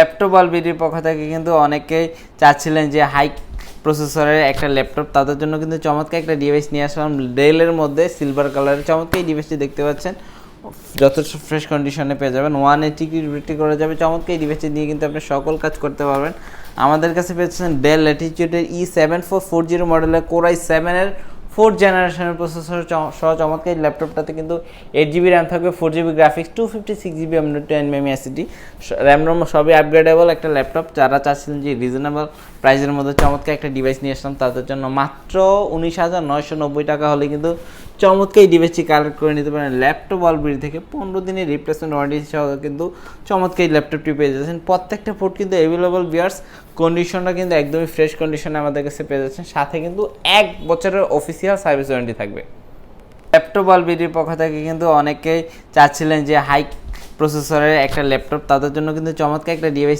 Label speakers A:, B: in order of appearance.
A: Laptop অলবিডির পক্ষ থেকে কিন্তু অনেকেই চাচ্ছিলেন যে হাই প্রসেসরের একটা ল্যাপটপ, তাদের জন্য কিন্তু চমৎকার একটা ডিভাইস নিয়ে আসলাম ডেলের মধ্যে সিলভার কালারের। চমৎকার এই ডিভাইসটি দেখতে পাচ্ছেন, যথেষ্ট ফ্রেশ কন্ডিশনে পেয়ে যাবেন, 180 বিক্রি করা যাবে। চমৎকার এই ডিভাইসটি দিয়ে কিন্তু আপনি সকল কাজ করতে পারবেন। আমাদের কাছে পেয়েছেন ডেল ল্যাটিটিউডের E7440 মডেলের কোর i7-এর 4th জেনারেশনের প্রসেসর সহ চমৎকার এই ল্যাপটপটাতে কিন্তু 8GB র্যাম থাকবে, 4GB graphics, 256GB MME SSD, RAM ROM সবই আপগ্রেডেবল একটা ল্যাপটপ। যারা চাচ্ছিলেন যে রিজনেবল প্রাইসের মধ্যে চমৎকার একটা ডিভাইস নিয়ে আসলাম, তাদের জন্য মাত্র 19,990 টাকা হলে কিন্তু চমৎকার এই ডিভাইসটি কালেক্ট করে নিতে পারেন ল্যাপটপ অলবিডি থেকে। 15 দিনের রিপ্লেসমেন্ট ওয়ারেন্টি সহ কিন্তু চমৎকার এই ল্যাপটপটি পেয়ে যাচ্ছেন। প্রত্যেকটা পোর্ট কিন্তু অ্যাভেলেবল বিয়ার্স, কন্ডিশনটা কিন্তু একদমই ফ্রেশ কন্ডিশনে আমাদের কাছে পেয়ে যাচ্ছেন। সাথে কিন্তু 1 বছরের অফিসিয়াল সার্ভিস ওয়ারেন্টি থাকবে। ল্যাপটপ অলবিডির পক্ষ থেকে কিন্তু অনেকেই চাচ্ছিলেন যে হাই প্রসেসরের একটা ল্যাপটপ, তাদের জন্য কিন্তু চমৎকার একটা ডিভাইস